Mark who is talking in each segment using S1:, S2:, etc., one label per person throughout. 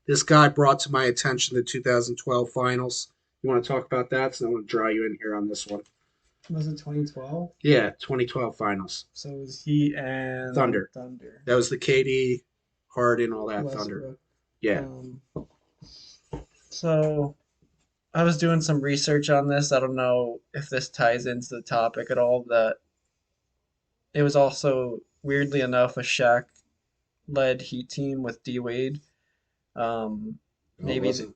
S1: This guy brought to my attention the 2012 finals. You want to talk about that? So I want to draw you in here on this one.
S2: Was it 2012?
S1: Yeah, 2012 finals.
S2: So it was Heat and
S1: Thunder. That was the KD, Harden, all that
S2: Westbrook.
S1: Thunder. Yeah.
S2: So I was doing some research on this. I don't know if this ties into the topic at all. That it was also weirdly enough a Shaq-led Heat team with D Wade. Maybe,
S1: Was it?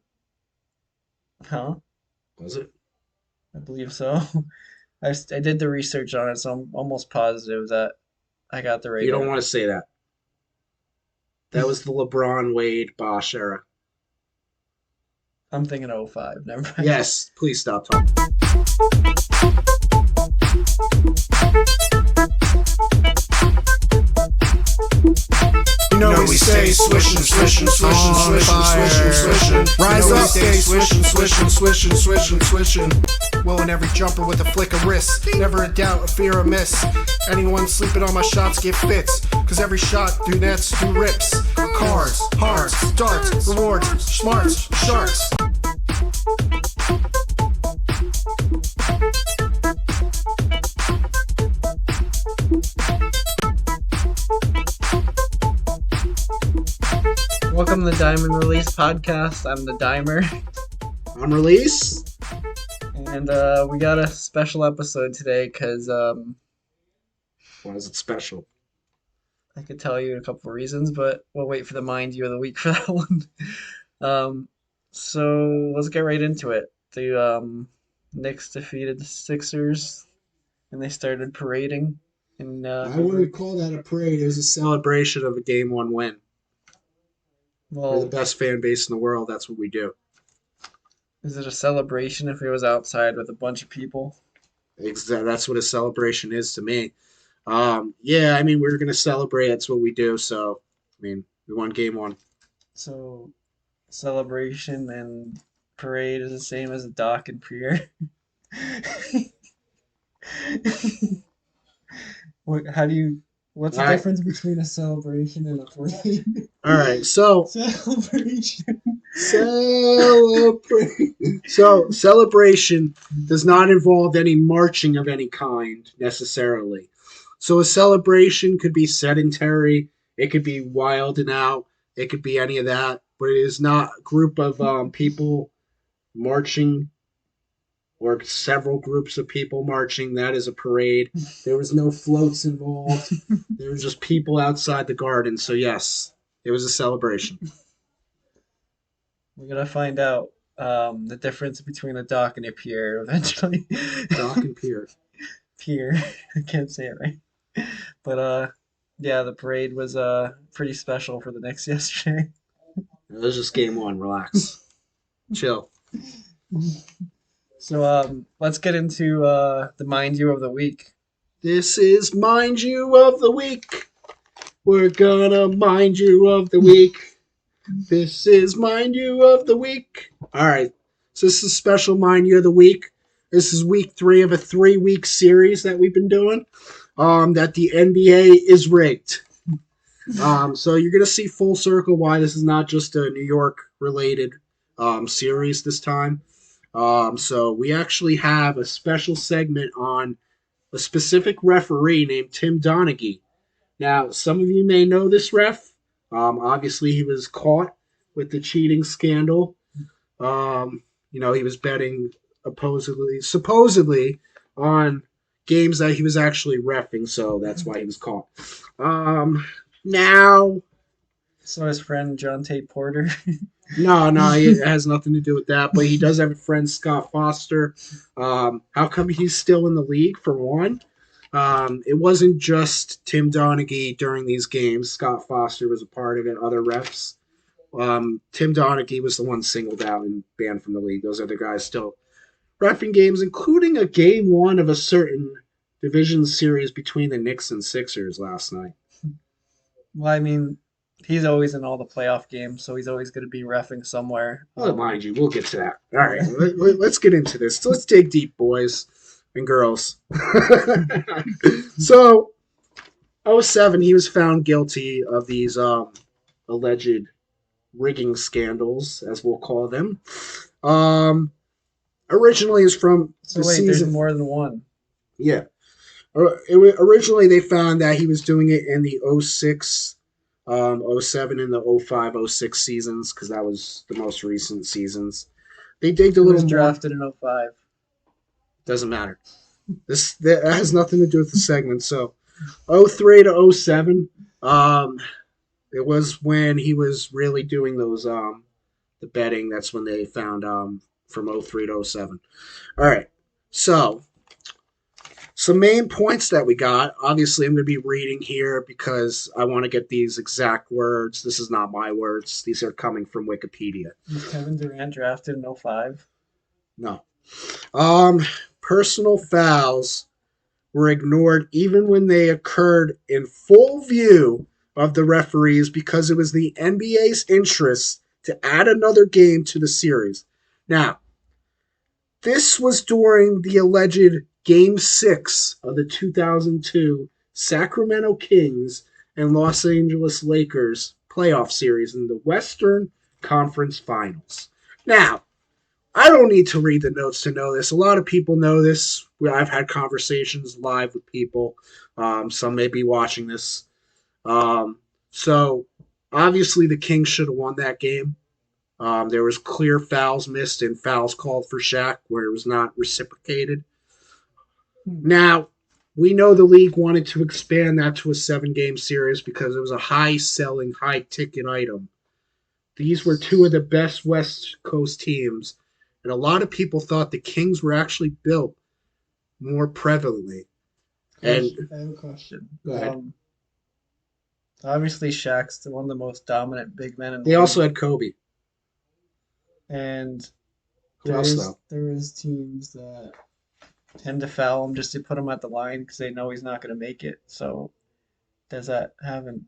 S2: huh?
S1: Was it?
S2: I believe so. I did the research on it, so I'm almost positive that I got the right.
S1: You don't want to say that. That was the LeBron Wade Bosh era.
S2: I'm thinking 05. Never mind.
S1: Yes, please stop talking.
S3: You know we stay swishing, swishing, swishing, swishing, swishing, swishing. Rise up, stay swishing, swishing, swishing, swishing, swishing. Will in every jumper with a flick of wrist. Never a doubt, a fear of miss. Anyone sleeping on my shots get fits. Cause every shot do nets, do rips. Cards, hearts, darts, rewards, smarts, sharks.
S2: Welcome to the Diamond Release Podcast. I'm the Dimer.
S1: On release?
S2: And we got a special episode today because
S1: Why is it special?
S2: I could tell you a couple of reasons, but we'll wait for the Mind You of the Week for that one. So let's get right into it. The Knicks defeated the Sixers, and they started parading. And
S1: I wouldn't call that a parade. It was a celebration of a Game 1 win. We're the
S2: well,
S1: best fan base in the world. That's what we do.
S2: is it a celebration if it was outside with a bunch of people?
S1: That's what a celebration is to me. Yeah, I mean, we're going to celebrate. That's what we do. So, I mean, we won Game 1.
S2: So celebration and parade is the same as a dock and pier. What's the
S1: All right.
S2: difference between a celebration and a parade?
S1: All right, so
S2: Celebration.
S1: celebration does not involve any marching of any kind necessarily. So a celebration could be sedentary, it could be wild and out, it could be any of that, but it is not a group of people marching or several groups of people marching. That is a parade. There was no floats involved. There was just people outside the garden. So yes, it was a celebration.
S2: We're gonna find out the difference between a dock and a pier eventually.
S1: Dock and pier.
S2: Pier. I can't say it right. But yeah, the parade was pretty special for the Knicks yesterday.
S1: It was just Game 1. Relax. Chill.
S2: So let's get into the Mind You of the Week.
S1: This is Mind You of the Week. We're gonna mind you of the week. This is Mind You of the Week. Alright, so this is a special Mind You of the Week. This is week 3 of a 3-week series that we've been doing. That the NBA is rigged. So you're gonna see full circle why this is not just a New York related series this time. So we actually have a special segment on a specific referee named Tim Donaghy. Now, some of you may know this ref. Obviously, he was caught with the cheating scandal. He was betting supposedly on games that he was actually reffing, so that's why he was caught. Now,
S2: So his friend John Tate Porter.
S1: no, it has nothing to do with that. But he does have a friend, Scott Foster. How come he's still in the league, for one? It wasn't just Tim Donaghy during these games. Scott Foster was a part of it, other refs. Tim Donaghy was the one singled out and banned from the league. Those other guys still reffing games, including a Game 1 of a certain division series between the Knicks and Sixers last night.
S2: Well, I mean, he's always in all the playoff games, so he's always going to be reffing somewhere.
S1: Well, mind you, we'll get to that. All right, let's get into this. Let's dig deep, boys and girls. So, 2007, he was found guilty of these alleged rigging scandals, as we'll call them. Originally is from
S2: So
S1: the
S2: wait, there's
S1: season.
S2: more than one.
S1: Yeah. Originally, they found that he was doing it in the '06, '07, and the '05, '06 seasons because that was the most recent seasons. They digged a
S2: Who
S1: little
S2: was
S1: more.
S2: drafted in 05?
S1: Doesn't matter. That has nothing to do with the segment. So, '03 to '07, it was when he was really doing those the betting. That's when they found from '03 to '07. All right. So, some main points that we got. Obviously, I'm going to be reading here because I want to get these exact words. This is not my words. These are coming from Wikipedia.
S2: Was Kevin Durant drafted in 05?
S1: No. Personal fouls were ignored even when they occurred in full view of the referees because it was the NBA's interest to add another game to the series. Now, this was during the alleged Game 6 of the 2002 Sacramento Kings and Los Angeles Lakers playoff series in the Western Conference Finals. Now, I don't need to read the notes to know this. A lot of people know this. I've had conversations live with people. Some may be watching this. So, obviously, the Kings should have won that game. There was clear fouls missed and fouls called for Shaq where it was not reciprocated. Now, we know the league wanted to expand that to a 7-game series because it was a high-selling, high-ticket item. These were two of the best West Coast teams, and a lot of people thought the Kings were actually built more prevalently. And
S2: I have a question.
S1: Go ahead.
S2: Obviously, Shaq's one of the most dominant big men in the
S1: they also
S2: league.
S1: had Kobe.
S2: And
S1: Who else, though?
S2: there is teams that tend to foul him just to put him at the line because they know he's not going to make it. So does that have an?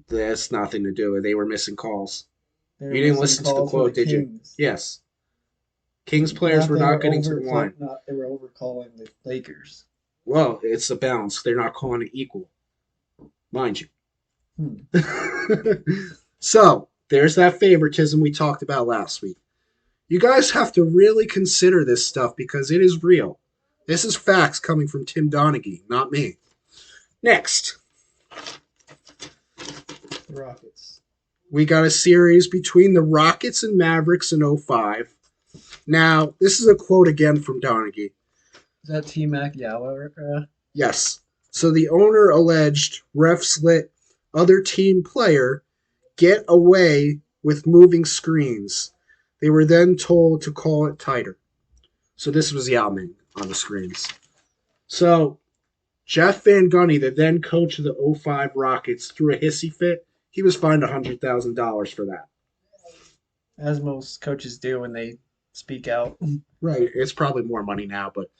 S1: That's nothing to do with it. They were missing calls.
S2: They
S1: You
S2: were
S1: didn't
S2: missing
S1: listen to the
S2: calls for
S1: quote, did you?
S2: Kings.
S1: Yes. Kings players were
S2: They
S1: not getting to the
S2: overcall-
S1: line.
S2: Not, they were overcalling the Lakers.
S1: Well, it's a balance. They're not calling it equal, mind you. So, there's that favoritism we talked about last week. You guys have to really consider this stuff because it is real. This is facts coming from Tim Donaghy, not me. Next,
S2: The Rockets.
S1: we got a series between the Rockets and Mavericks in '05. Now, this is a quote again from Donaghy.
S2: Is that T-Mac Yauer?
S1: Yes. So the owner alleged refs let other team player get away with moving screens. They were then told to call it tighter. So this was Yao Ming on the screens. So Jeff Van Gundy, the then coach of the '05 Rockets, threw a hissy fit. He was fined $100,000 for that.
S2: As most coaches do when they speak out.
S1: Right. It's probably more money now, but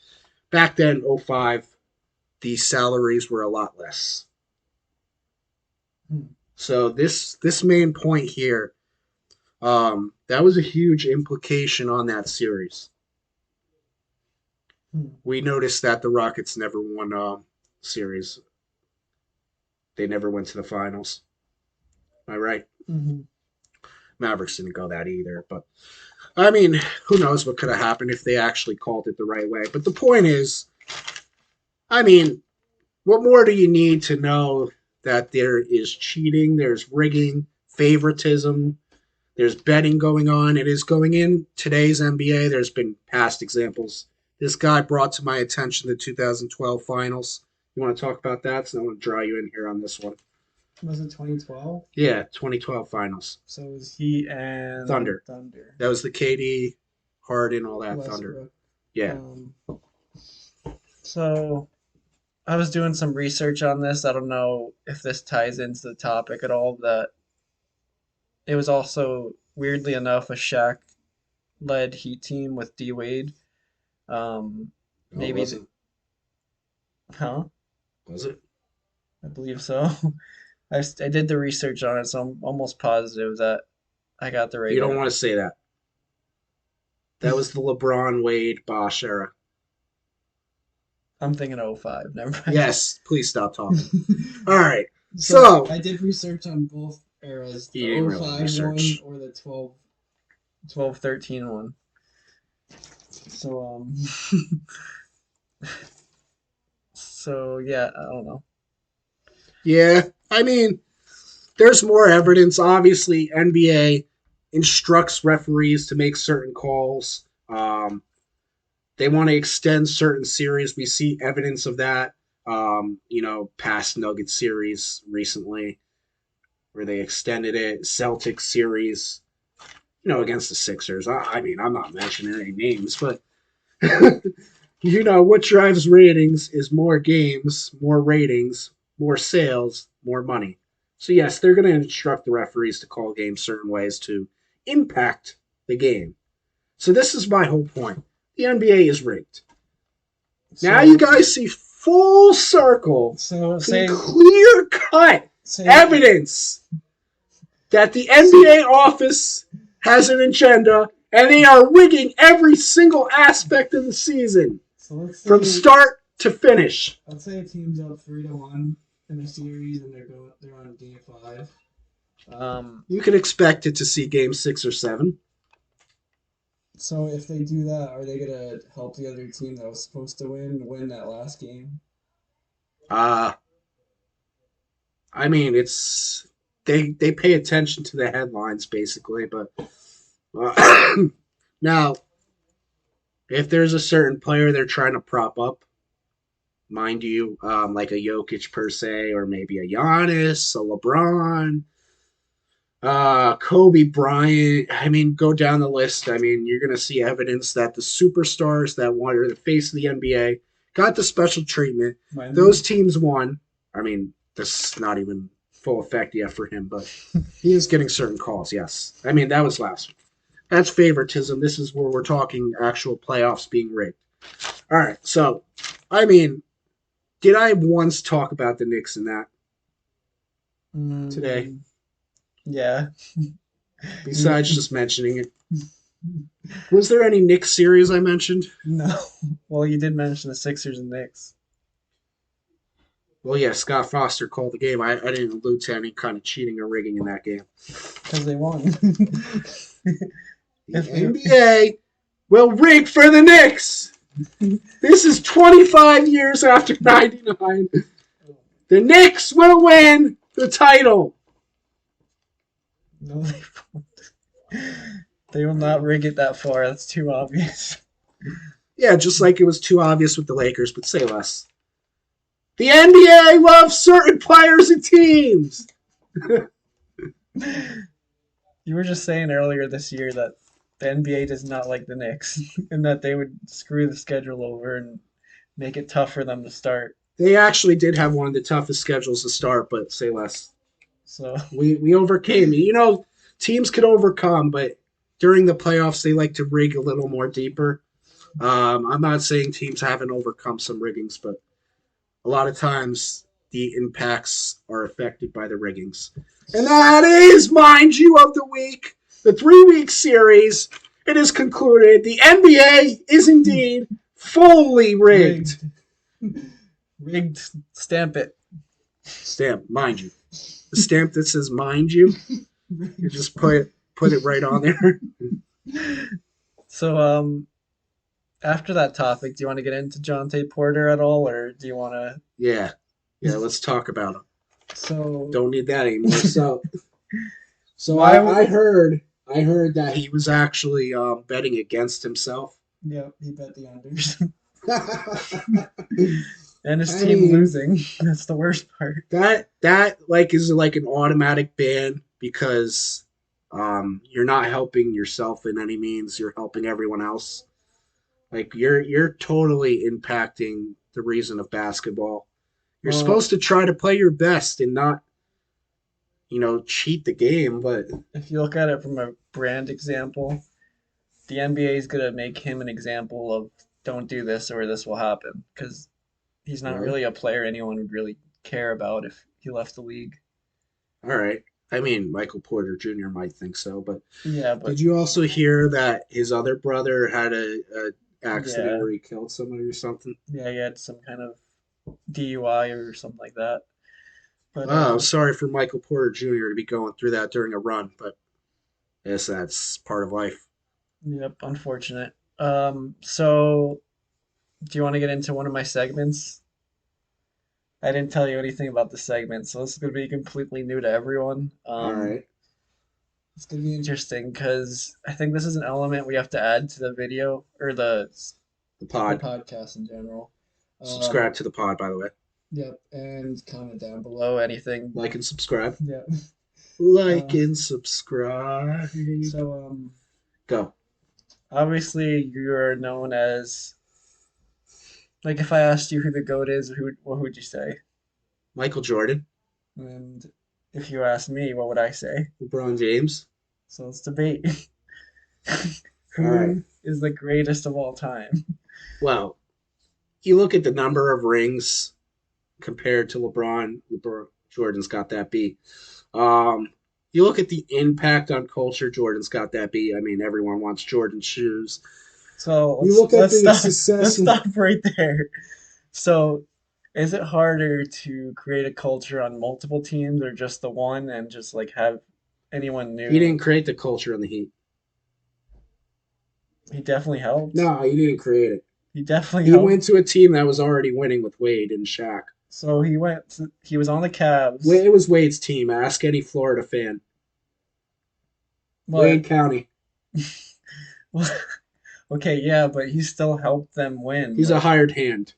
S1: back then, '05, the salaries were a lot less. So this main point here, that was a huge implication on that series. We noticed that the Rockets never won series. They never went to the finals. Am I right?
S2: Mm-hmm.
S1: Mavericks didn't go that either. But, I mean, who knows what could have happened if they actually called it the right way. But the point is, I mean, what more do you need to know that there is cheating, there's rigging, favoritism, there's betting going on? It is going in today's NBA. There's been past examples. This guy brought to my attention the 2012 finals. You want to talk about that? So I want to draw you in here on this one.
S2: Was it 2012?
S1: Yeah, 2012 finals.
S2: So it was Heat and
S1: Thunder. That was the KD, Harden, all that Thunder.
S2: Westbrook.
S1: Yeah.
S2: So I was doing some research on this. I don't know if this ties into the topic at all. That it was also, weirdly enough, a Shaq-led Heat team with D Wade. Maybe.
S1: Was it?
S2: Huh?
S1: Was it?
S2: I believe so. I did the research on it, so I'm almost positive that I got the right.
S1: You don't want to say that. That was the LeBron, Wade, Bosh era.
S2: I'm thinking 05. Never mind.
S1: Yes, please stop talking. All right. So
S2: I did research on both
S4: eras,
S1: You
S4: the
S1: didn't really
S4: 05
S1: research.
S4: one or the
S2: 12-13 one. So so yeah, I don't know.
S1: Yeah, I mean, there's more evidence. Obviously, NBA instructs referees to make certain calls. They want to extend certain series. We see evidence of that. Past Nugget series recently, where they extended it. Celtics series, against the Sixers. I mean, I'm not mentioning any names, but what drives ratings is more games, more ratings, more sales, more money. So yes, they're going to instruct the referees to call games certain ways to impact the game. So this is my whole point. The NBA is rigged. Now you guys see full circle,
S4: So
S1: clear cut
S4: say
S1: evidence that the NBA office has an agenda and they are rigging every single aspect of the season
S4: so let's say,
S1: from start to finish.
S4: let's say a team's up 3-1 in a series and they're on game 5.
S1: You can expect it to see game 6 or 7.
S4: So if they do that, are they gonna help the other team that was supposed to win that last game?
S1: I mean, it's they pay attention to the headlines basically, but now if there's a certain player they're trying to prop up, mind you, like a Jokic per se, or maybe a Giannis, a LeBron, Kobe Bryant. I mean, go down the list. I mean, you're going to see evidence that the superstars that are the face of the NBA got the special treatment. Those teams won. I mean, this is not even full effect yet for him, but he is getting certain calls, yes. I mean, that was last week. That's favoritism. This is where we're talking actual playoffs being rigged. All right, so, I mean, did I once talk about the Knicks in that today?
S2: Yeah.
S1: Besides just mentioning it. Was there any Knicks series I mentioned?
S2: No. Well, you did mention the Sixers and Knicks.
S1: Well, yeah, Scott Foster called the game. I didn't allude to any kind of cheating or rigging in that game.
S2: Because they won.
S1: The NBA will rig for the Knicks. This is 25 years after 99. The Knicks will win the title.
S2: No, they won't. They will not rig it that far. That's too obvious.
S1: Yeah, just like it was too obvious with the Lakers, but say less. The NBA loves certain players and teams.
S2: You were just saying earlier this year that the NBA does not like the Knicks and that they would screw the schedule over and make it tough for them to start.
S1: They actually did have one of the toughest schedules to start, but say less.
S2: So
S1: we overcame. Teams could overcome, but during the playoffs, they like to rig a little more deeper. I'm not saying teams haven't overcome some riggings, but a lot of times the impacts are affected by the riggings. And that is, mind you, of the week, the 3-week series. It is concluded. The NBA is indeed fully rigged.
S2: Rigged. Stamp it.
S1: Stamp, mind you. The stamp that says mind you. You just put it right on there.
S2: So, after that topic, do you want to get into Jonte Porter at all, or do you want to?
S1: Yeah, let's talk about him.
S2: So
S1: Don't need that anymore. So
S2: Why
S1: I heard that he was actually betting against himself.
S4: Yeah, he bet the unders.
S2: and his
S1: I
S2: team
S1: mean-
S2: losing. That's the worst part.
S1: That is like an automatic ban because you're not helping yourself in any means. You're helping everyone else. Like you're totally impacting the reason of basketball. You're
S2: Well-
S1: supposed to try to play your best and not, cheat the game. But
S2: If you look at it from a brand example, the NBA is gonna make him an example of don't do this or this will happen because he's not
S1: Right.
S2: really a player anyone would really care about if he left the league.
S1: all right, I mean Michael Porter Jr. might think so, but
S2: Yeah, but
S1: did you also hear that his other brother had a accident
S2: Yeah.
S1: where he killed somebody or something?
S2: yeah, he had some kind of DUI or something like that. But
S1: Wow, sorry for Michael Porter Jr. to be going through that during a run, but I guess that's part of life.
S2: yep, unfortunate. So do you want to get into one of my segments? I didn't tell you anything about the segment, so this is going to be completely new to everyone.
S1: All right.
S2: It's going to be interesting because I think this is an element we have to add to the video or
S1: The
S4: The
S1: pod.
S4: podcast in general.
S1: Subscribe to the pod, by the way.
S4: Yep, and comment down below.
S2: below anything.
S1: Like and subscribe.
S4: Yep.
S1: Like and subscribe.
S4: So
S1: Go.
S2: Obviously, you're known as, like, if I asked you who the GOAT is, what would you say?
S1: Michael Jordan.
S2: And if you asked me, what would I say?
S1: LeBron James.
S2: So let's debate. Who
S1: All right.
S2: is the greatest of all time?
S1: Well, you look at the number of rings compared to LeBron. LeBron Jordan's got that beat. You look at the impact on culture. Jordan's got that beat. I mean, everyone wants Jordan shoes.
S2: So
S1: You look at
S2: let's
S1: the
S2: stop,
S1: success
S2: let's
S1: and-
S2: stop right there. So, is it harder to create a culture on multiple teams or just the one and just like have anyone new?
S1: He didn't create the culture on the Heat.
S2: He definitely helped.
S1: No, he didn't create it.
S2: He definitely
S1: He
S2: helped.
S1: went to a team that was already winning with Wade and Shaq.
S2: So he was on the Cavs.
S1: It was Wade's team. Ask any Florida fan.
S2: But-
S1: Wade County.
S2: okay, yeah, but he still helped them win.
S1: He's a hired hand.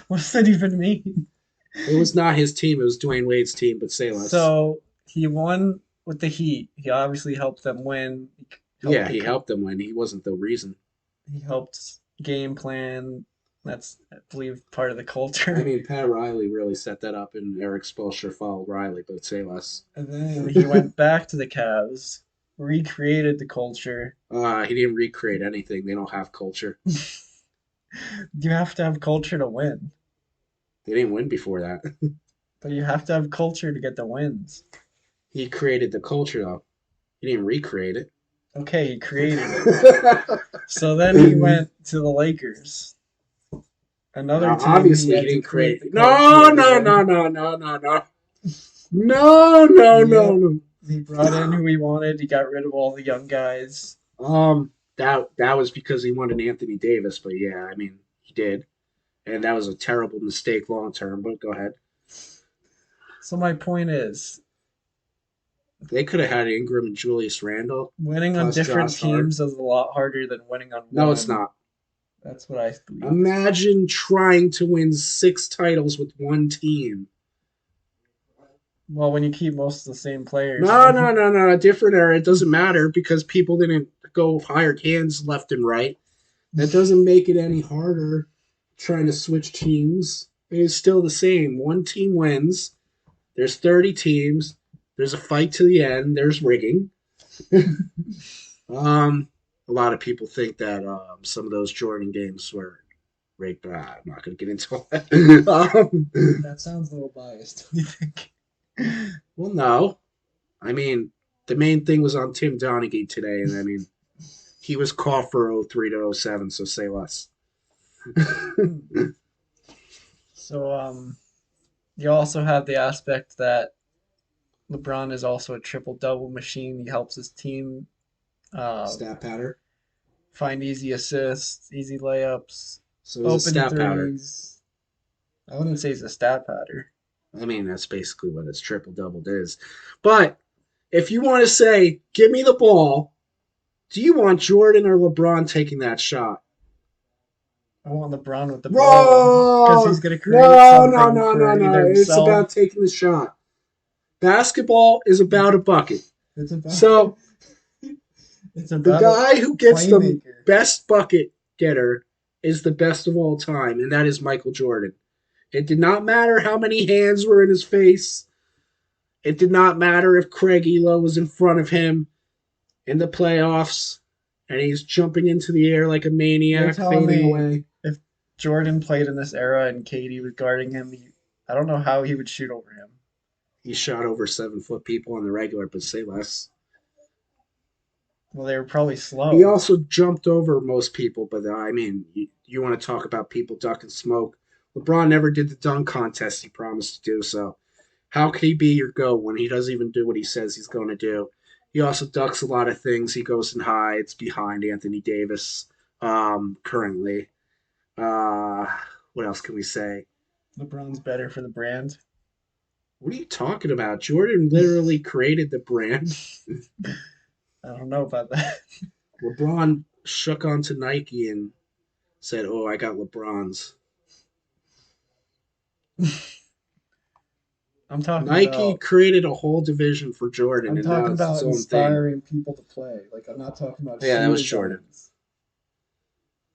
S2: What does that even mean?
S1: It was not his team. It was Dwayne Wade's team, but say less.
S2: So he won with the Heat. He obviously helped them win.
S1: yeah, he helped them win. He wasn't the reason.
S2: He helped game plan. That's, I believe, part of the culture.
S1: I mean, Pat Riley really set that up, and Eric Spoelstra followed Riley, but say less.
S4: and then
S2: he went back to the Cavs, recreated the culture.
S1: He didn't recreate anything. They don't have culture.
S2: You have to have culture to win,
S1: They didn't win before that.
S2: but you have to have culture to get the wins.
S1: He created the culture, though. He didn't recreate it.
S2: Okay, he created it. So then he went to the Lakers. Another
S1: Now,
S2: team
S1: obviously,
S2: had
S1: he
S2: to
S1: didn't create
S2: the
S1: it. No,
S2: culture
S1: no,
S2: again.
S1: no, no, no, no, no. No, no,
S2: Yeah.
S1: no, no.
S2: He brought in who he wanted. He got rid of all the young guys.
S1: That was because he wanted Anthony Davis, but yeah, I mean, he did. And that was a terrible mistake long term, but go ahead.
S2: So my point is,
S1: They could have had Ingram and Julius Randle.
S2: winning on
S1: Plus
S2: different
S1: Josh Hart.
S2: teams is a lot harder than winning on
S1: No,
S2: one.
S1: it's not.
S2: That's what I believe.
S1: Imagine trying to win 6 titles with one team.
S2: Well, when you keep most of the same players.
S1: No, no, no, no. A different era. It doesn't matter because people didn't go hired hands left and right. That doesn't make it any harder trying to switch teams. It's still the same. One team wins. There's 30 teams. There's a fight to the end. There's rigging. A lot of people think that some of those Jordan games were rigged, but I'm not going to get into that.
S4: that sounds a little biased.
S2: You think?
S1: Well, no. I mean, the main thing was on Tim Donaghy today, and I mean, he was caught for 03 to 07, so say less.
S2: So, you also have the aspect that LeBron is also a triple-double machine. He helps his team
S1: Stat pattern.
S2: find easy assists, easy layups,
S1: So it's a
S2: open
S1: stat pattern.
S2: threes. I wouldn't say he's a stat pattern.
S1: I mean, that's basically what his triple-double is. But if you want to say, give me the ball, do you want Jordan or LeBron taking that shot?
S2: I want LeBron with the ball because he's going to create
S1: No,
S2: something
S1: no, no,
S2: for
S1: no, no.
S2: either
S1: It's
S2: himself.
S1: about taking the shot. Basketball is about a bucket.
S4: It's about
S1: So
S2: It's
S1: the
S2: about
S1: guy who gets the
S2: playmaker.
S1: best bucket getter is the best of all time, and that is Michael Jordan. It did not matter how many hands were in his face. It did not matter if Craig Elo was in front of him in the playoffs and he's jumping into the air like a maniac,
S2: You're telling
S1: fading
S2: me-
S1: away.
S2: Jordan played in this era and KD was guarding him. I don't know how he would shoot over him.
S1: He shot over 7-foot people on the regular, but say less.
S2: Well, they were probably slow.
S1: He also jumped over most people, but I mean, you want to talk about people ducking smoke. LeBron never did the dunk contest he promised to do, so how could he be your GOAT when he doesn't even do what he says he's going to do? He also ducks a lot of things. He goes and hides behind Anthony Davis currently. Uh, what else can we say?
S2: LeBron's better for the brand.
S1: What are you talking about? Jordan literally created the brand.
S2: I don't know about that.
S1: LeBron shook onto Nike and said, "Oh, I got LeBron's."
S2: I'm talking
S1: Nike
S2: about
S1: created a whole division for Jordan,
S4: I'm
S1: and now
S4: talking
S1: it's
S4: about
S1: its own thing.
S4: inspiring people to play. Like, I'm not talking about
S1: Yeah, that
S4: shoe
S1: was Jordan.
S4: designs.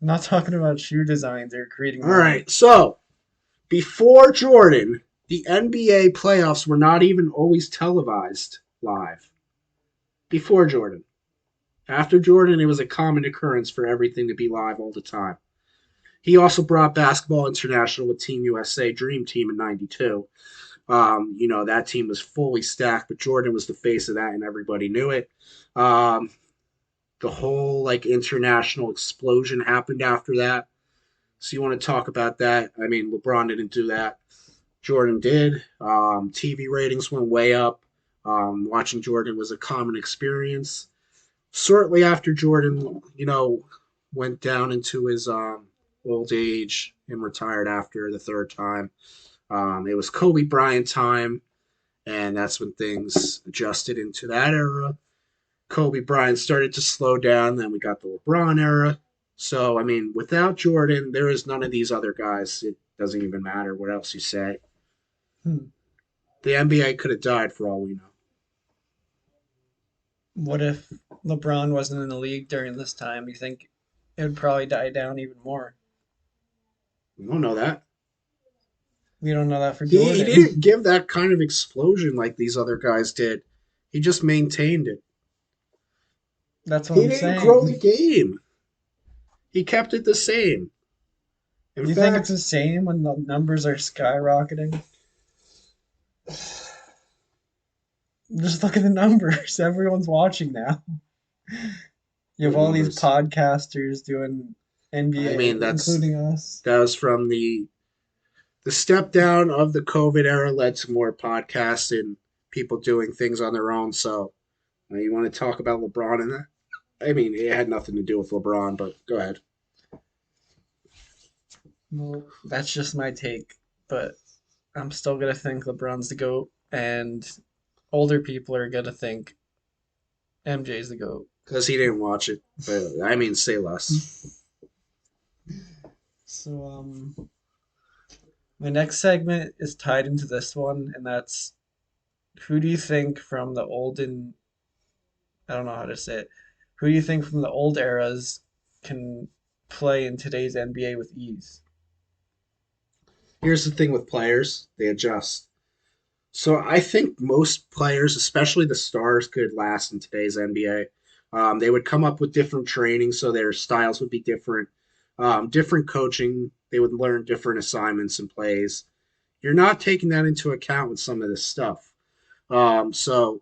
S2: I'm not talking about shoe designs or creating
S1: All right, so before Jordan, the NBA playoffs were not even always televised live. Before Jordan. After Jordan, it was a common occurrence for everything to be live all the time. He also brought Basketball International with Team USA Dream Team in '92. That team was fully stacked, but Jordan was the face of that, and everybody knew it. The whole international explosion happened after that. So you want to talk about that? I mean, LeBron didn't do that. Jordan did. TV ratings went way up. Watching Jordan was a common experience. Shortly after Jordan, went down into his old age and retired after the third time, it was Kobe Bryant time, and that's when things adjusted into that era. Kobe Bryant started to slow down, then we got the LeBron era. So, I mean, without Jordan, there is none of these other guys. It doesn't even matter what else you say.
S2: Hmm.
S1: The NBA could have died for all we know.
S2: What if LeBron wasn't in the league during this time? You think it would probably die down even more?
S1: We don't know that.
S2: We don't know that for
S1: He
S2: Jordan.
S1: didn't give that kind of explosion like these other guys did. He just maintained it.
S2: That's what
S1: He
S2: I'm
S1: didn't
S2: saying.
S1: grow the game. He kept it the same. In
S2: You think
S1: fact,
S2: it's the same when the numbers are skyrocketing? Just look at the numbers. Everyone's watching now. You have
S1: What
S2: all these
S1: numbers?
S2: podcasters doing NBA,
S1: I mean, that's
S4: Including us.
S1: that was from the step down of the COVID era led to more podcasts and people doing things on their own. So, you want to talk about LeBron and that? I mean, it had nothing to do with LeBron, but go ahead.
S2: Well, that's just my take, but I'm still gonna think LeBron's the GOAT, and older people are gonna think MJ's the GOAT.
S1: Because he didn't watch it. But, I mean, say less.
S2: So, my next segment is tied into this one, and that's who do you think from the olden, I don't know how to say it, who do you think from the old eras can play in today's NBA with ease?
S1: Here's the thing with players, they adjust. So I think most players, especially the stars, could last in today's NBA. They would come up with different training, so their styles would be different. Different coaching, they would learn different assignments and plays. You're not taking that into account with some of this stuff. So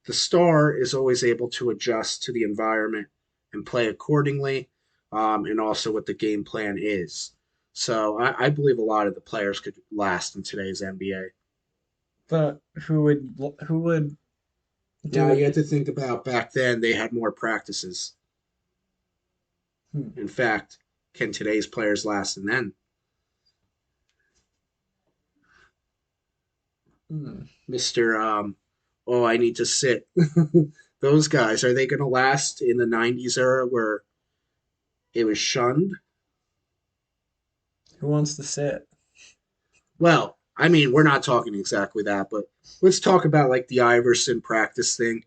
S1: the star is always able to adjust to the environment and play accordingly, and also what the game plan is. So I believe a lot of the players could last in today's NBA.
S2: But who would do
S1: Now
S2: it?
S1: you have to think about back then they had more practices.
S2: Hmm.
S1: In fact, can today's players last in then? Mr. Oh, I need to sit. Those guys, are they going to last in the 90s era where it was shunned?
S2: Who wants to sit?
S1: Well, I mean, we're not talking exactly that, but let's talk about the Iverson practice thing.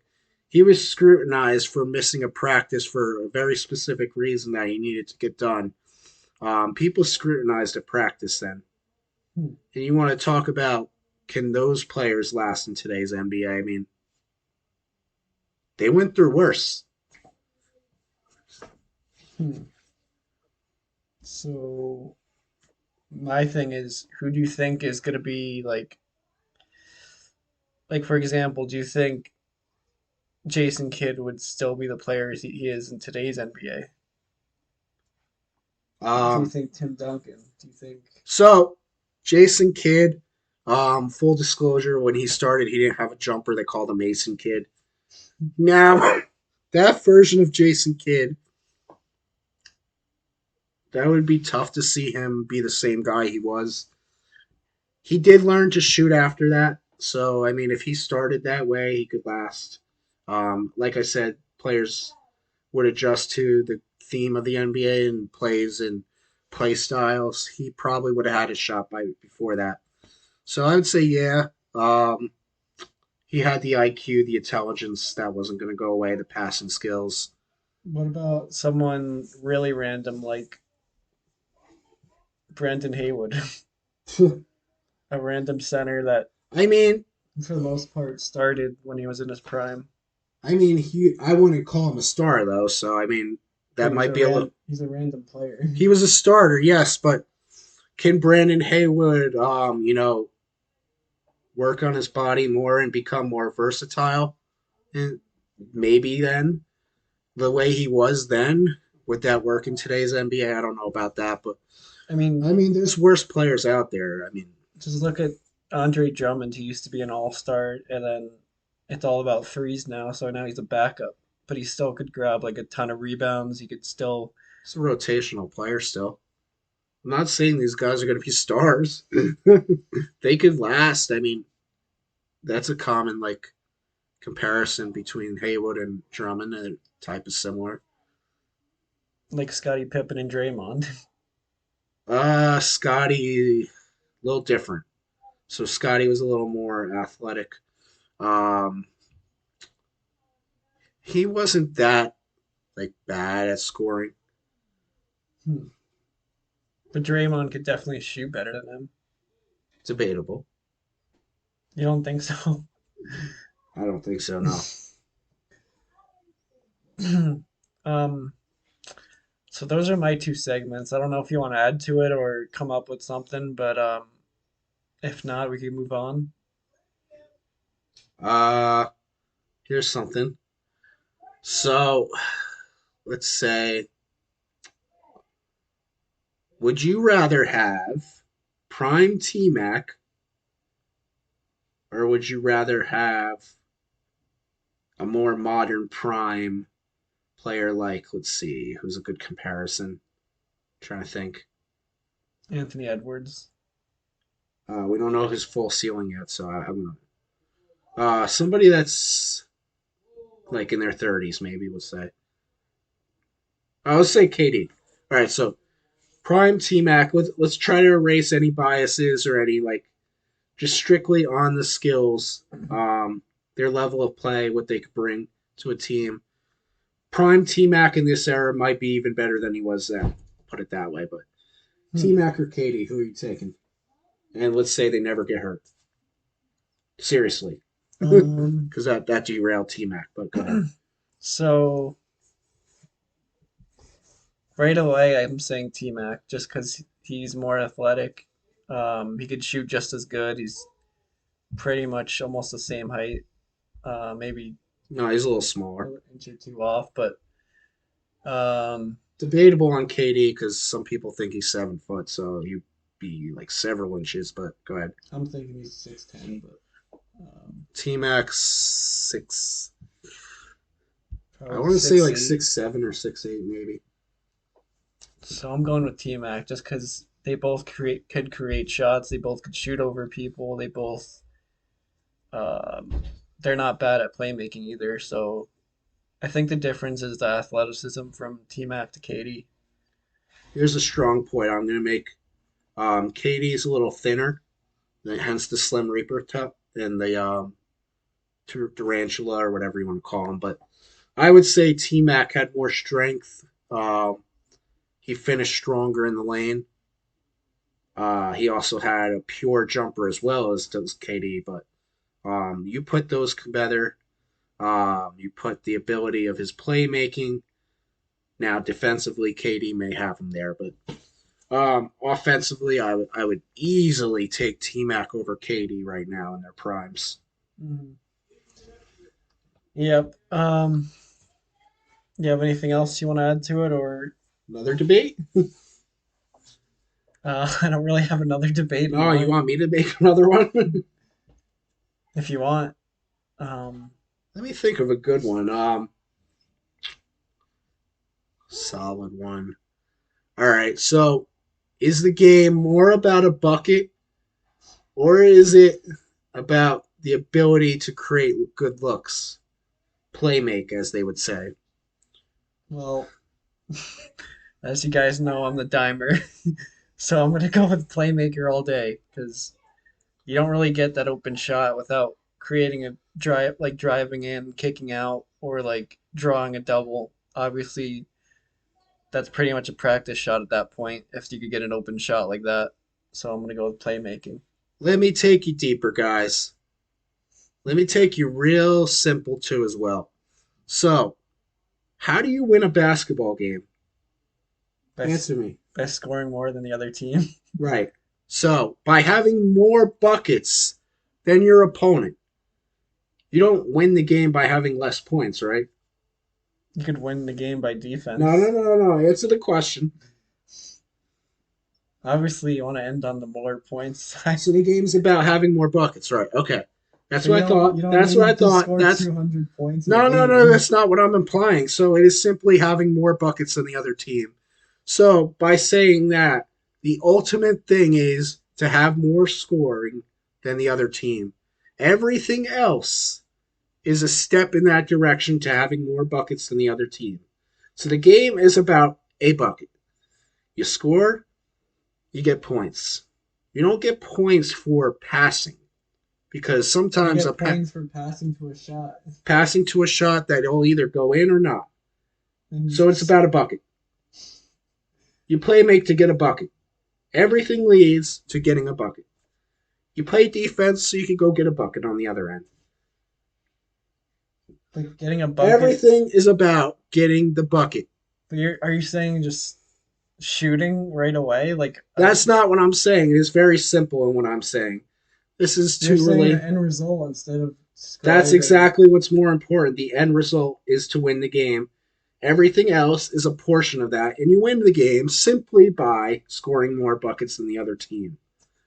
S1: He was scrutinized for missing a practice for a very specific reason that he needed to get done. People scrutinized a practice then.
S2: Hmm.
S1: And you want to talk about, can those players last in today's NBA? I mean, they went through worse.
S2: So my thing is, who do you think is going to be like for example, do you think Jason Kidd would still be the player he is in today's NBA?
S4: Do you think Tim Duncan? do you think?
S1: So, Jason Kidd, full disclosure, when he started, he didn't have a jumper. They called him Mason Kidd. Now, that version of Jason Kidd, that would be tough to see him be the same guy he was. He did learn to shoot after that. So, I mean, if he started that way, he could last. Like I said, players would adjust to the theme of the NBA and plays and play styles. He probably would have had a shot by before that. So I would say, yeah, he had the IQ, the intelligence that wasn't going to go away, the passing skills.
S4: What about
S2: Someone really random like Brandon Haywood, a random center that
S1: I mean,
S4: for the most part?
S2: started when he was in his prime.
S1: I wouldn't call him a star though. So I mean, that
S4: He's
S1: might be a little.
S4: He's a random player.
S1: He was a starter, yes, but can Brandon Haywood, work on his body more and become more versatile? And maybe then, the way he was then, would that work in today's NBA? I don't know about that, but
S2: I mean,
S1: there's worse players out there. I mean,
S2: just look at Andre Drummond. He used to be an all-star, and then it's all about threes now. So now he's a backup, but he still could grab like a ton of rebounds. He could still.
S1: he's a rotational player still. I'm not saying these guys are going to be stars. They could last. I mean, that's a common comparison between Haywood and Drummond. The type is similar.
S2: Like Scottie Pippen and Draymond.
S1: Scotty, a little different. So Scotty was a little more athletic. Um, he wasn't that bad at scoring.
S2: But Draymond could definitely shoot better than him.
S1: Debatable.
S2: You don't think so?
S1: I don't think so. No.
S2: um, so those are my two segments. I don't know if you want to add to it or come up with something, but if not, we can move on.
S1: Uh, Here's something. So, let's say, would you rather have prime T Mac, or would you rather have a more modern prime player let's see, who's a good comparison? Trying to think.
S2: Anthony Edwards.
S1: We don't know his full ceiling yet, so I'm gonna somebody that's in their 30s, maybe we'll say. Let's say KD. All right, so prime T Mac. Let's try to erase any biases or any just strictly on the skills, their level of play, what they could bring to a team. Prime T Mac in this era might be even better than he was then. Put it that way, but T Mac or KD, who are you taking? And let's say they never get hurt. Seriously, because that derailed T Mac. But go ahead.
S2: So right away, I'm saying T Mac just because he's more athletic. He could shoot just as good. He's pretty much almost the same height. Maybe
S1: No, he's a little
S2: an
S1: smaller.
S2: inch or two off, but
S1: Debatable on KD because some people think he's 7 foot, so he'd be several inches. But go ahead.
S4: I'm thinking he's 6'10", but
S1: T Mac 6. I
S4: probably
S1: want to say
S4: 6'8".
S1: 6'7" or 6'8", maybe.
S2: so I'm going with T Mac just because they both could create shots. They both could shoot over people. They both they're not bad at playmaking either. So I think the difference is the athleticism from T Mac to KD.
S1: Here's a strong point I'm going to make. KD is a little thinner, hence the Slim Reaper top and the tarantula or whatever you want to call him. But I would say T Mac had more strength. He finished stronger in the lane. He also had a pure jumper as well as does KD. But you put those together, you put the ability of his playmaking. Now defensively, KD may have him there, but offensively, I would easily take T Mac over KD right now in their primes.
S2: Mhm. Yep. You have anything else you want to add to it, or
S1: Another debate?
S2: I don't really have another debate in
S1: No, you
S2: mind,
S1: want me to make another one?
S2: if you want. Um,
S1: Let me think of a good one. Solid one. All right. So, is the game more about a bucket, or is it about the ability to create good looks, play make, as they would say?
S2: well, as you guys know, I'm the dimer, so I'm gonna go with playmaker all day because you don't really get that open shot without creating a drive, like driving in, kicking out, or like drawing a double. Obviously, that's pretty much a practice shot at that point if you could get an open shot like that. So I'm gonna go with playmaking.
S1: Let me take you deeper, guys. Let me take you real simple too, as well. So, how do you win a basketball game?
S2: Best,
S1: Answer me.
S2: best scoring more than the other team.
S1: Right. So, by having more buckets than your opponent, you don't win the game by having less points, right?
S2: You could win the game by defense.
S1: No. Answer the question.
S2: Obviously, you want to end on the more points side.
S1: So the game's about having more buckets, right? Okay. That's
S4: So
S1: what I thought.
S4: You don't
S1: That's
S4: need
S1: what I
S4: to
S1: thought.
S4: score
S1: That's
S4: 200 points. in
S1: no,
S4: a
S1: no,
S4: game.
S1: no. That's not what I'm implying. So it is simply having more buckets than the other team. So by saying that, the ultimate thing is to have more scoring than the other team. Everything else is a step in that direction to having more buckets than the other team. So the game is about a bucket. You score, you get points. You don't get points for passing because
S4: You
S1: sometimes
S4: get points for passing to a shot.
S1: passing to a shot that will either go in or not.
S4: And
S1: So it's about a bucket. You play make to get a bucket. Everything leads to getting a bucket. You play defense so you can go get a bucket on the other end.
S2: Like getting a bucket.
S1: Everything is about getting the bucket.
S2: But are you saying just shooting right away? Like
S1: That's not what I'm saying. It is very simple in what I'm saying. This is
S4: you're
S1: too
S4: saying
S1: related.
S4: the end result instead of
S1: That's
S4: describing-
S1: exactly what's more important. The end result is to win the game. Everything else is a portion of that, and you win the game simply by scoring more buckets than the other team.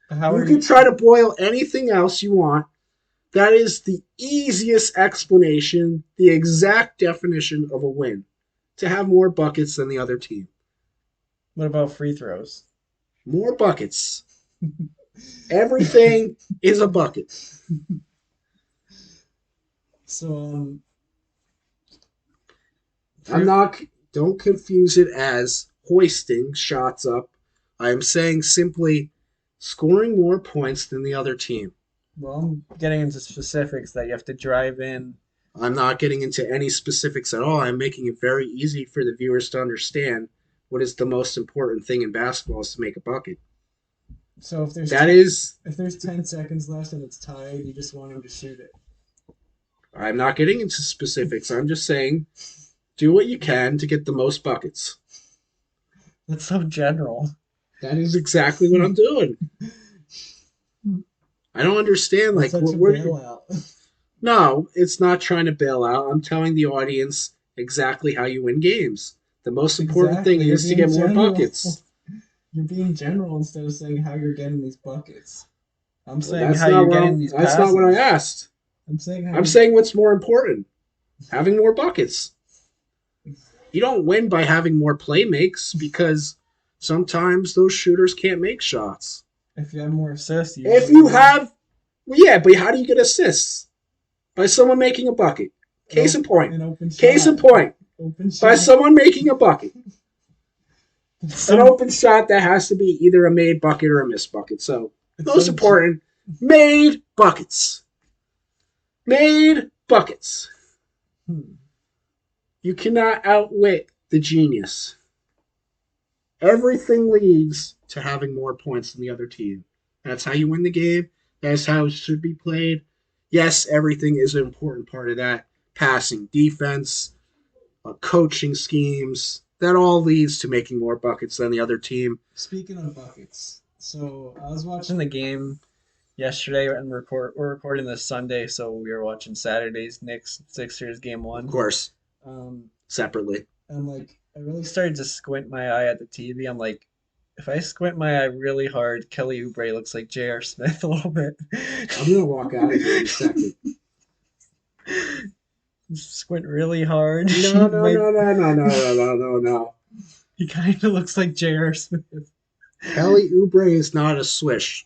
S2: how
S1: You
S2: are
S1: can try to boil anything else you want. That is the easiest explanation, the exact definition of a win. To have more buckets than the other team.
S2: What about free throws?
S1: More buckets. Everything is a bucket.
S4: So
S1: Don't confuse it as hoisting shots up. I am saying simply scoring more points than the other team.
S2: Well, I'm getting into specifics that you have to drive in.
S1: I'm not getting into any specifics at all. I'm making it very easy for the viewers to understand what is the most important thing in basketball is to make a bucket.
S4: So if there's
S1: If
S4: there's 10 seconds left and it's tied, you just want him to shoot it.
S1: I'm not getting into specifics. I'm just saying do what you can to get the most buckets.
S2: That's so general.
S1: That is exactly what I'm doing. I don't understand
S4: That's such
S1: what
S4: a
S1: we're
S4: bailout.
S1: No, it's not trying to bail out. I'm telling the audience exactly how you win games. The most important thing
S4: Exactly,
S1: is to
S4: you're
S1: get
S4: being
S1: more
S4: general.
S1: buckets.
S4: You're being general instead of saying how you're getting these buckets.
S2: I'm saying
S1: That's
S2: how
S1: not
S2: you're
S1: what
S2: getting
S1: I'm-
S2: these
S1: That's
S2: passes.
S1: not what I asked.
S4: I'm saying how
S1: I'm saying what's more important. Having more buckets. You don't win by having more play makes because sometimes those shooters can't make shots.
S4: if you have more assists,
S1: If you have, well, yeah, but how do you get assists? By someone making a bucket. Case in point.
S4: an open shot.
S1: Case in point.
S4: Open
S1: By
S4: shot.
S1: someone making a bucket. An
S2: Some-
S1: open shot that has to be either a made bucket or a missed bucket. So,
S4: It's
S1: most
S4: so
S1: important, made buckets. Made buckets. You cannot outwit the genius. Everything leads to having more points than the other team. That's how you win the game. That's how it should be played. Yes, everything is an important part of that. Passing, defense, coaching schemes. That all leads to making more buckets than the other team.
S4: Speaking of buckets, so I was
S2: watching
S4: watching
S2: the game yesterday, and we're recording this Sunday, so we were watching Saturday's Knicks Sixers game one.
S1: Of course,
S4: um
S1: separately.
S4: and like I really
S2: I started to squint my eye at the TV. I'm like, if I squint my eye really hard, Kelly Oubre looks like J.R. Smith a little bit.
S1: I'm gonna walk out of here in a second.
S2: Squint really hard.
S1: No, no, no, no, no, no, no, no, no, no.
S2: He kind of looks like J.R. Smith.
S1: Kelly Oubre is not a swish.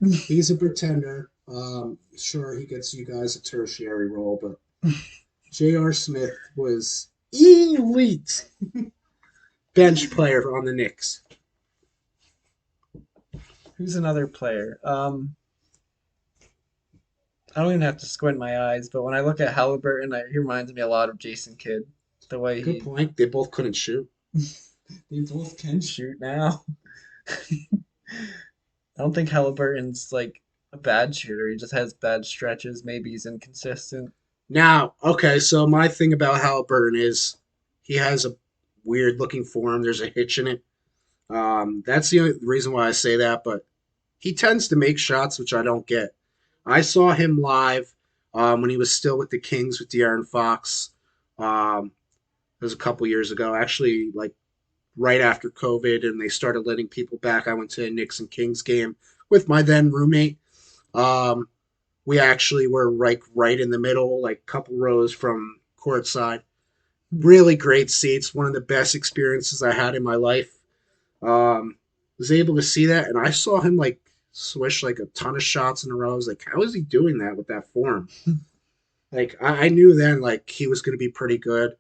S1: He's a pretender. Sure, he gets you guys a tertiary role, but J.R. Smith was elite bench player on the Knicks.
S2: Who's another player? I don't even have to squint my eyes, but when I look at Halliburton, he reminds me a lot of Jason Kidd. The way
S1: Good
S2: he
S1: point. They both couldn't shoot.
S4: They both can shoot.
S2: shoot now. I don't think Halliburton's like a bad shooter. He just has bad stretches. Maybe he's inconsistent.
S1: Now, okay, so my thing about Halliburton is he has a weird looking form. There's a hitch in it. That's the only reason why I say that, but he tends to make shots, which I don't get. I saw him live when he was still with the Kings with De'Aaron Fox. It was a couple years ago, actually, like right after COVID, and they started letting people back. I went to a Knicks and Kings game with my then roommate. We actually were right in the middle, like a couple rows from courtside. Really great seats. One of the best experiences I had in my life. Was able to see that, and I saw him like swish like a ton of shots in a row. I was like, how is he doing that with that form? Like I knew then like he was going to be pretty good.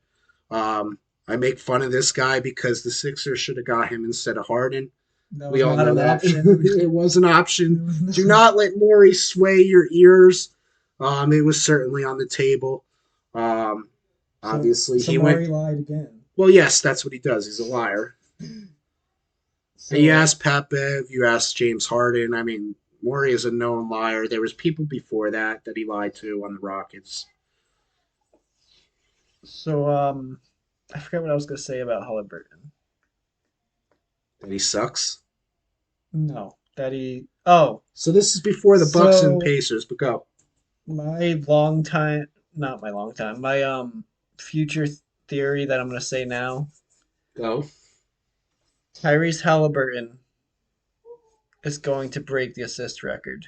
S1: I make fun of this guy because the Sixers should have got him instead of Harden.
S4: That
S1: We
S4: was
S1: all
S4: not
S1: know
S4: an
S1: that.
S4: option.
S1: It was an option.
S4: It was not-
S1: Do not let Morey sway your ears. It was certainly on the table. Obviously,
S4: so
S1: he
S4: Murray
S1: went.
S4: lied again.
S1: Well, yes, that's what he does. He's a liar.
S4: So,
S1: And you asked Pat Bev, you asked James Harden. I mean, Morey is a known liar. There was people before that he lied to on the Rockets.
S2: So, I forgot what I was gonna say about Halliburton.
S1: That he sucks.
S2: No, that he. Oh,
S1: So this is before the Bucks and
S2: So-
S1: Pacers, but go.
S2: not my long time. My future theory that I'm gonna say now.
S1: Go.
S2: Tyrese Halliburton is going to break the assist record.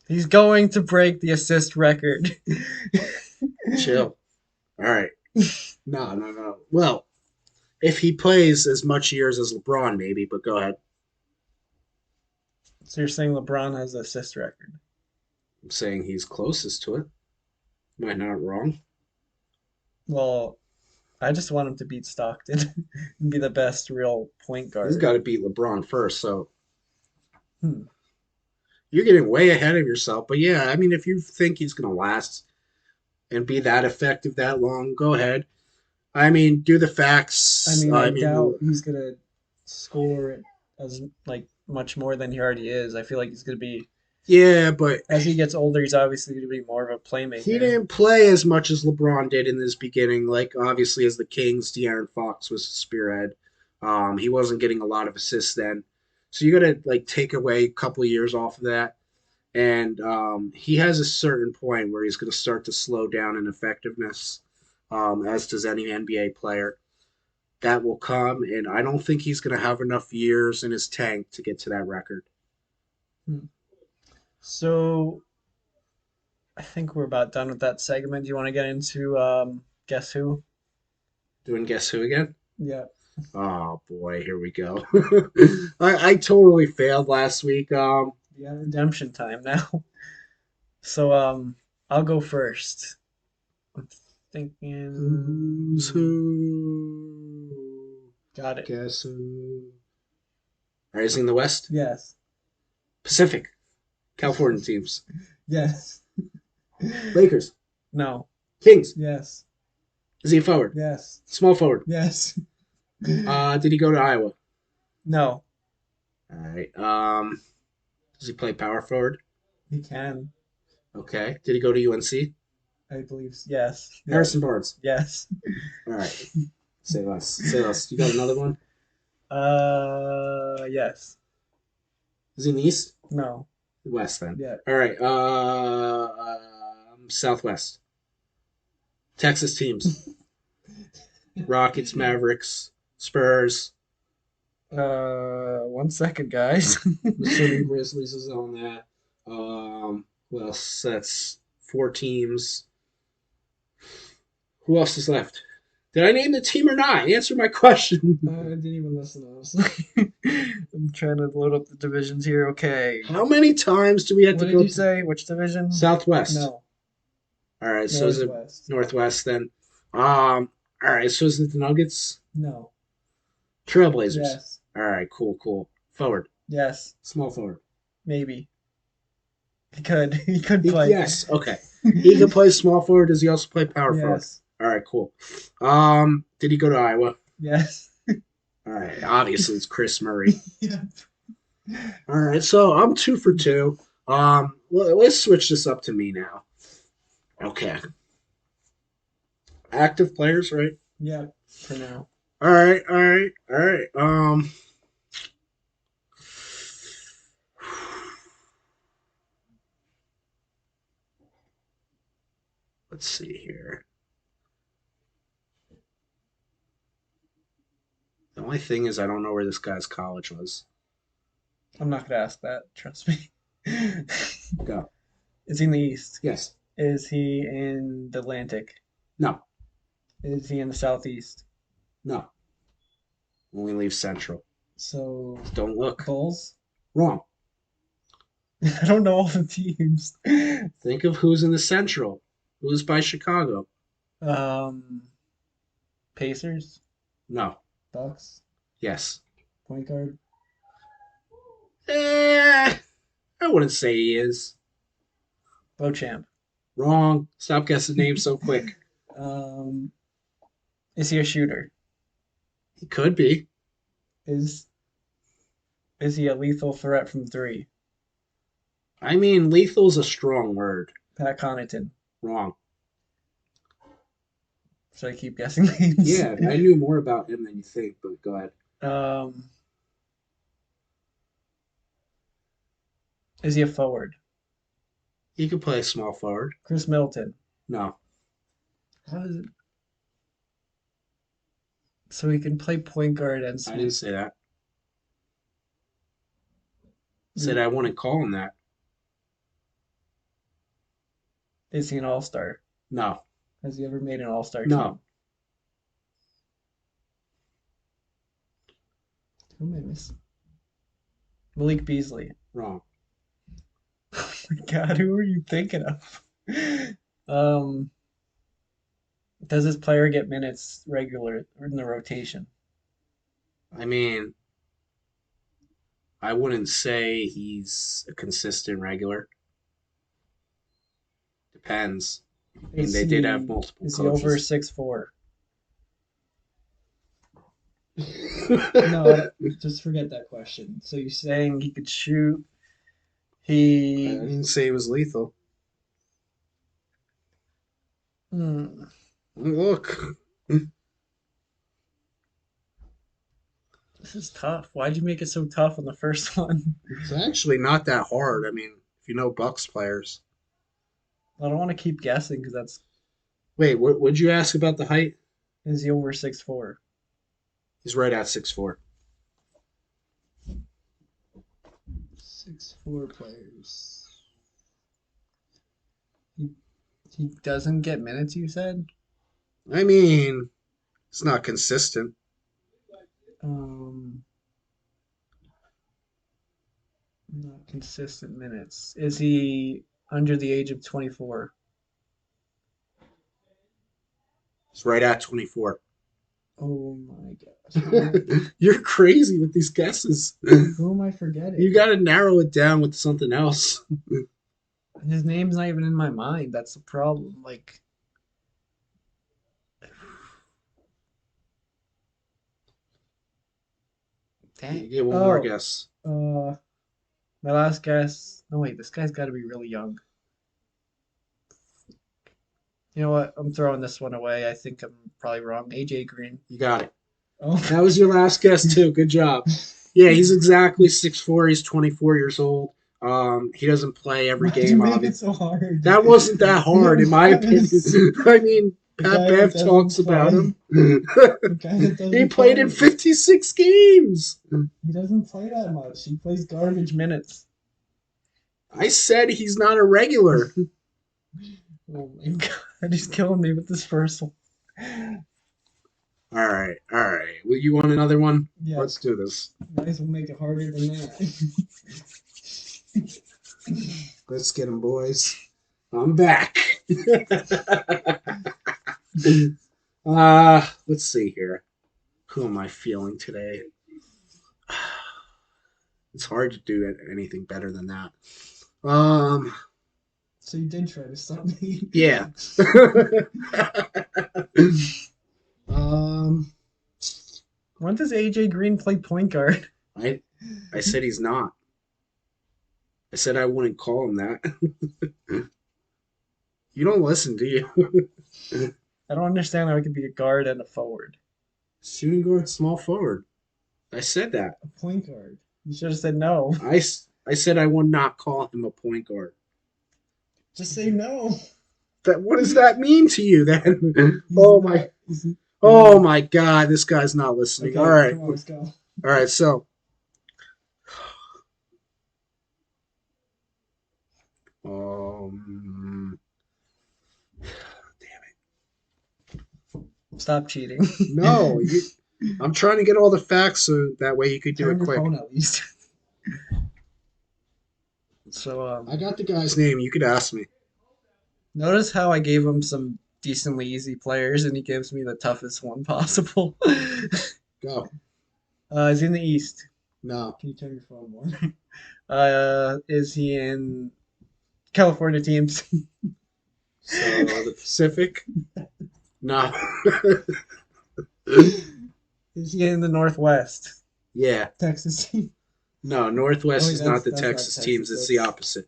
S2: He's going to break the assist record.
S1: Chill. All right. No. Well, if he plays as much years as LeBron, maybe, but go ahead.
S2: So you're saying LeBron has the assist record?
S1: I'm saying he's closest to it. Am I not wrong?
S2: Well, I just want him to beat Stockton and be the best real point guard.
S1: He's got to beat LeBron first, so
S2: Hmm.
S1: you're getting way ahead of yourself. But yeah, I mean, if you think he's going to last and be that effective that long, go ahead. I mean, do the facts.
S4: I mean, I doubt he's gonna score as like much more than he already is. I feel like he's gonna be
S1: yeah, but
S4: as he gets older, he's obviously gonna be more of a playmaker.
S1: he didn't play as much as LeBron did in this beginning. Like, obviously, as the Kings, De'Aaron Fox was the spearhead. He wasn't getting a lot of assists then. So you got to, like, take away a couple of years off of that. And he has a certain point where he's going to start to slow down in effectiveness, as does any NBA player. That will come, and I don't think he's going to have enough years in his tank to get to that record.
S2: So I think we're about done with that segment. Do you want to get into Guess Who?
S1: Doing Guess Who again?
S4: Yeah.
S1: Oh, boy, here we go. I totally failed last week.
S2: You have redemption time now. So I'll go first. I'm thinking.
S1: Who's who?
S2: Got it.
S1: Guess who? Rising in the West?
S4: Yes.
S1: Pacific. California teams.
S4: Yes.
S1: Lakers.
S2: No.
S1: Kings.
S4: Yes.
S1: Is he a forward?
S4: Yes.
S1: Small forward.
S4: Yes.
S1: Did he go to Iowa?
S2: No.
S1: All right. Does he play power forward?
S4: He can.
S1: Okay. Did he go to UNC?
S4: I believe.
S2: Yes.
S1: Harrison Barnes.
S2: Yes.
S1: All right. Say less. Say less. You got another one?
S2: Yes.
S1: Is he in the East?
S2: No.
S1: West then.
S4: Yeah.
S1: All right. Southwest. Texas teams. Rockets, Mavericks, Spurs.
S2: 1 second, guys.
S1: I'm assuming Grizzlies is on that. What else? That's 4 teams. Who else is left? Did I name the team or not? Answer my question.
S4: I didn't even listen, honestly.
S2: I'm trying to load up the divisions here. Okay.
S1: How many times do we have
S2: What
S1: to
S2: did
S1: go
S2: you say? Which division?
S1: Southwest?
S2: No.
S1: All right, so is it
S4: Northwest.
S1: Northwest then? All right, so is it the Nuggets?
S4: No.
S1: Trailblazers.
S4: Yes.
S1: All right, cool. Forward.
S2: Yes.
S1: Small forward.
S2: Maybe. He could. He could play.
S1: Yes, okay. He can play small forward. Does he also play power forward?
S4: Yes.
S1: All right, cool. Did he go to Iowa?
S2: Yes.
S1: All right, obviously it's Chris Murray.
S4: Yeah.
S1: All right, so I'm 2 for 2. Let's switch this up to me now. Okay. Active players, right?
S4: Yeah. For now.
S1: All right. Let's see here. The only thing is I don't know where this guy's college was.
S2: I'm not gonna ask that. Trust me.
S1: Go.
S2: Is he in the East?
S1: Yes.
S2: Is he in the Atlantic?
S1: No.
S2: Is he in the Southeast?
S1: No. Only leave Central.
S4: So
S1: Don't look.
S4: Bulls.
S1: Wrong.
S2: I don't know all the teams.
S1: Think of who's in the Central. Who's by Chicago?
S2: Pacers.
S1: No.
S4: Bucks.
S1: Yes.
S4: Point guard.
S1: I wouldn't say he is.
S2: Beauchamp.
S1: Wrong. Stop guessing names so quick.
S2: Is he a shooter?
S1: He could be.
S2: Is he a lethal threat from 3?
S1: I mean, lethal's a strong word.
S2: Pat Connaughton.
S1: Wrong.
S2: Should I keep guessing names?
S1: Yeah, I knew more about him than you think, but go ahead.
S2: Is he a forward?
S1: He could play small forward.
S2: Chris Middleton.
S1: No.
S2: How is it? So he can play point guard and
S1: I didn't say that. I said I wouldn't call him that.
S2: Is he an all-star?
S1: No.
S2: Has he ever made an all-star
S1: No.
S2: team? Who am I missing? Malik Beasley.
S1: Wrong.
S2: Oh my God, who are you thinking of? Does this player get minutes regular in the rotation?
S1: I mean, I wouldn't say he's a consistent regular. Depends. I mean, they did have multiple
S2: Is he over
S1: coaches.
S2: 6'4"?
S4: No, just forget that question.
S2: So you're saying he could shoot?
S1: I
S2: He
S1: didn't say he was lethal. Look.
S2: This is tough. Why'd you make it so tough on the first one?
S1: It's actually not that hard. I mean, if you know Bucks players.
S2: I don't want to keep guessing because that's.
S1: Wait, what would you ask about the height?
S2: Is he over 6'4"?
S1: He's right at 6'4".
S4: 6'4" players.
S2: He doesn't get minutes, you said?
S1: I mean, it's not consistent.
S2: Not consistent minutes. Is he under the age of 24?
S1: He's right at 24.
S4: Oh my gosh.
S1: You're crazy with these guesses.
S4: Who am I forgetting?
S1: You got to narrow it down with something else.
S2: His name's not even in my mind. That's the problem. Like, dang.
S1: Get one more guess.
S2: My last guess. No, wait. This guy's got to be really young. You know what? I'm throwing this one away. I think I'm probably wrong. AJ Green.
S1: You got it.
S4: Oh,
S1: That was your last guess too. Good job. Yeah, he's exactly 6'4". He's 24 years old. He doesn't play every
S4: why'd you
S1: game.
S4: make it
S1: Obviously,
S4: so hard?
S1: that wasn't that hard in my opinion. I mean, Pat
S4: guy
S1: Bev
S4: that
S1: talks
S4: doesn't
S1: about
S4: play.
S1: him.
S4: The guy that doesn't
S1: He played in
S4: play.
S1: 56 games.
S4: He doesn't play that much. He plays
S2: Garbage minutes.
S1: I said he's not a regular.
S2: Oh my god, he's killing me with this first one.
S1: All right. Well, you want another one?
S4: Yeah.
S1: Let's do this.
S4: Might as well make it harder than that.
S1: Let's get him, boys. I'm back. Let's see here. Who am I feeling today? It's hard to do anything better than that.
S4: So you did try to stop me.
S1: Yeah.
S2: When does AJ Green play point guard?
S1: I said he's not. I said I wouldn't call him that. You don't listen, do you?
S2: I don't understand how he could be a guard and a forward.
S1: Shooting guard, small forward. I said that.
S4: A point guard.
S2: You should have said no.
S1: I said I would not call him a point guard.
S4: Just say no.
S1: What does that mean to you then?
S4: He's
S1: Oh
S4: not-
S1: my!
S4: he's-
S1: Oh my God! This guy's not listening.
S4: Okay,
S1: All right,
S4: come on, let's go.
S1: all right. So,
S2: Stop cheating.
S1: no, I'm trying to get all the facts so that way you could do
S4: Turn
S1: it
S4: your
S1: quick.
S4: phone at least.
S2: So,
S1: I got the guy's name. You could ask me.
S2: notice how I gave him some decently easy players and he gives me the toughest one possible.
S1: Go.
S2: Is he in the East?
S1: No.
S4: Can you turn your phone more?
S2: Is he in California teams?
S1: So the Pacific. No.
S2: Is he in the Northwest?
S1: Yeah.
S4: Texas team.
S1: No. Northwest
S4: Oh,
S1: is
S4: that's-
S1: not the
S4: that's not
S1: Texas
S4: Texas,
S1: teams. It's the opposite.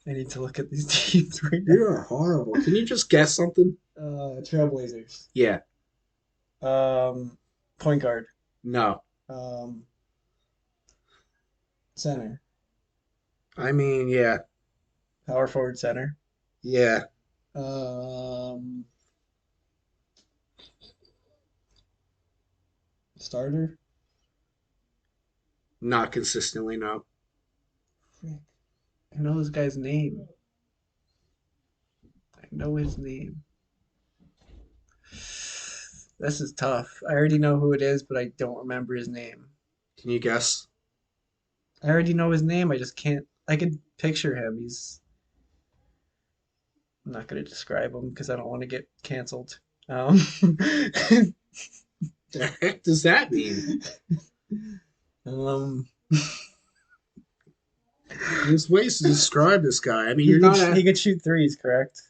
S2: I need to look at these teams right now.
S1: You are horrible. Can you just guess something?
S4: Trailblazers.
S1: Yeah.
S2: Point guard.
S1: No.
S4: Center.
S1: I mean, yeah.
S2: Power forward center.
S1: Yeah.
S4: Starter.
S1: Not consistently, no.
S4: Frick.
S2: I know this guy's name. I know his name. This is tough. I already know who it is, but I don't remember his name.
S1: Can you guess?
S2: I already know his name. I just can't. I could picture him. I'm not going to describe him because I don't want to get canceled.
S1: The heck does that mean?
S2: Um,
S1: There's ways to describe this guy. I mean,
S2: he
S1: you're
S2: could,
S1: not.
S2: he could shoot threes, correct?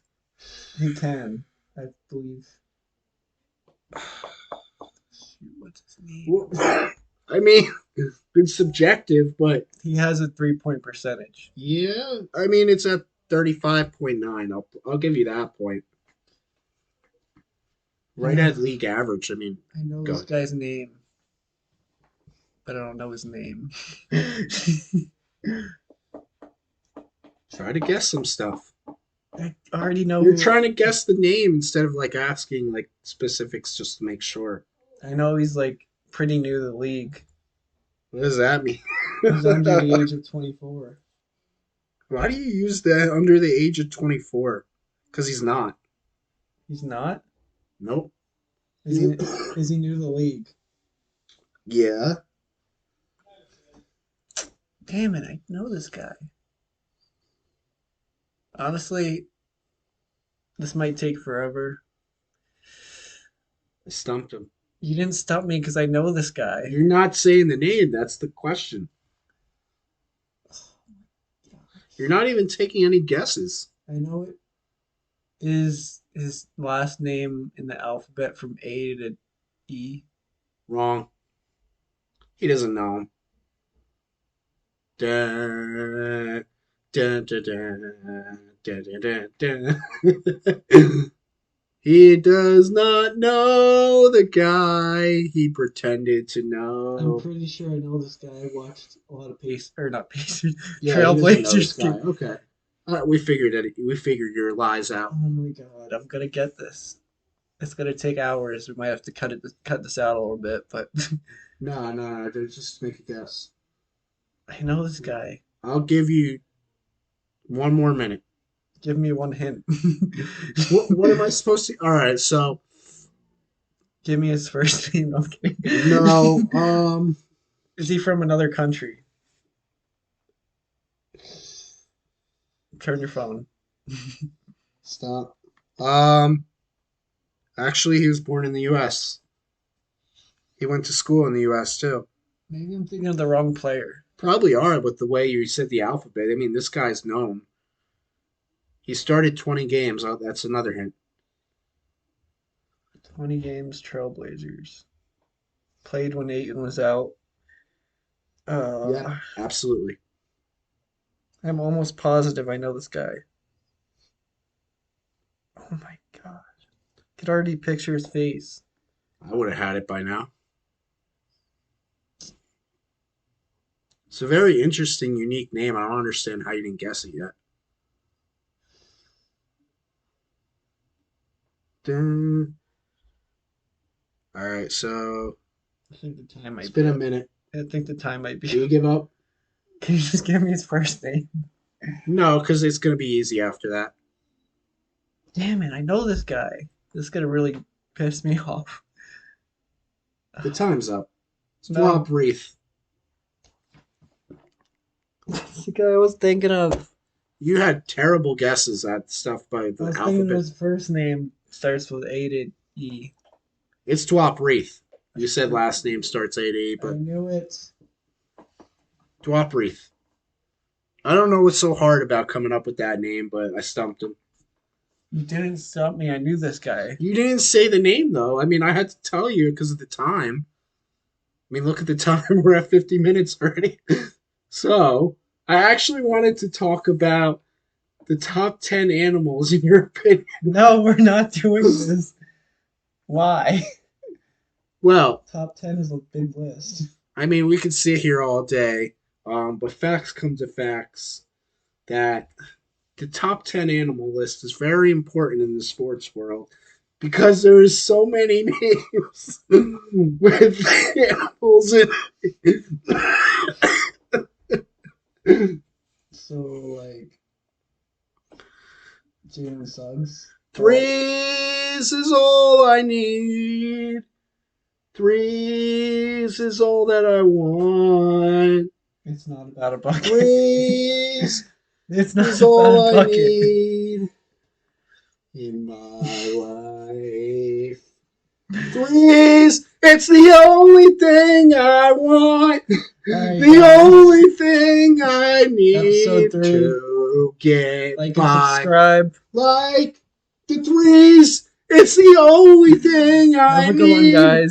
S2: He can, I believe. Shoot, what's his name?
S1: I mean, it's subjective, but
S2: He has a 3-point percentage.
S1: yeah. I mean, it's at 35.9. I'll give you that point. Right
S2: Yeah.
S1: at league average. I mean,
S2: I know
S1: Go
S2: this
S1: ahead.
S2: guy's name, but I don't know his name.
S1: try to guess some stuff.
S2: I already know.
S1: You're
S2: who-
S1: trying to guess the name instead of like asking like specifics just to make sure.
S2: I know he's like pretty new to the league.
S1: What does that mean?
S4: He's under the age of 24.
S1: Why do you use that under the age of 24? Because he's not.
S2: He's not.
S1: Nope.
S4: Is he new to the league?
S1: Yeah.
S2: Damn it! I know this guy. Honestly, this might take forever.
S1: I stumped him.
S2: You didn't stump me because I know this guy.
S1: You're not saying the name. That's the question. You're not even taking any guesses.
S4: I know it.
S2: Is his last name in the alphabet from A to E?
S1: Wrong. He doesn't know him. Dun, dun, dun, dun, dun, dun, dun, dun. He does not know the guy he pretended to
S4: I'm
S1: know.
S4: pretty sure I know this guy. I watched a lot of Pacers.
S2: Or not Pacers.
S1: Yeah, he doesn't know
S2: Trailblazers.
S1: this guy. Okay. We figured it. We figured your lies out.
S2: Oh my god, I'm gonna get this. It's gonna take hours. We might have to cut this out a little bit, but
S1: No. Just make a guess.
S2: I know this guy.
S1: I'll give you one more minute.
S2: Give me one hint.
S1: What am I supposed to? All right, so
S2: Give me his first name. No, I'm kidding.
S1: no.
S2: Is he from another country? Turn your phone.
S1: Stop. Actually, he was born in the U.S. He went to school in the U.S. too.
S2: Maybe I'm thinking of the wrong player.
S1: Probably are with the way you said the alphabet. I mean, this guy's known. He started 20 games. Oh, that's another hint.
S2: 20 games, Trailblazers. Played when Ayton was out.
S1: Yeah, absolutely.
S2: I'm almost positive I know this guy. Oh my god. Could already picture his face.
S1: I would have had it by now. It's a very interesting, unique name. I don't understand how you didn't guess it yet. Dun. All right, so
S2: I think the time
S1: it's
S2: might
S1: been
S2: be
S1: a
S2: up.
S1: minute.
S2: I think the time might
S1: Do
S2: be
S1: you give up?
S2: Can you just give me his first name?
S1: No, because it's going to be easy after that.
S2: Damn it, I know this guy. This is gonna really piss me off.
S1: The time's up. It's
S2: No.
S1: Rob Reith.
S2: That's the guy I was thinking of.
S1: You had terrible guesses at stuff by
S2: I
S1: the
S2: was thinking
S1: alphabet.
S2: his first name starts with A to E.
S1: It's Dwap Reith. You said last name starts A to E,
S4: I
S1: but
S4: knew it.
S1: Dwap Reith. I don't know what's so hard about coming up with that name, but I stumped him.
S2: You didn't stop me. I knew this guy.
S1: You didn't say the name, though. I mean, I had to tell you because of the time. I mean, look at the time. We're at 50 minutes already. So, I actually wanted to talk about the top 10 animals, in your opinion.
S2: No, we're not doing this. Why?
S1: Well,
S4: Top 10 is a big list.
S1: I mean, we could sit here all day, but facts come to facts that the top 10 animal list is very important in the sports world because there is so many names with animals in it.
S4: So, like, Jalen Suggs.
S1: Threes is all I need. Threes is all that I want.
S2: It's not about a bucket.
S1: Threes
S2: It's not
S1: is
S2: about
S1: all
S2: a
S1: I
S2: bucket.
S1: need in my life. Threes, it's the only thing I want.
S2: Alright,
S1: The
S2: guys.
S1: only thing I need
S2: Episode 3.
S1: to get
S2: Like and
S1: by.
S2: subscribe.
S1: Like the threes, it's the only thing I
S2: Have a
S1: need.
S2: good one, guys.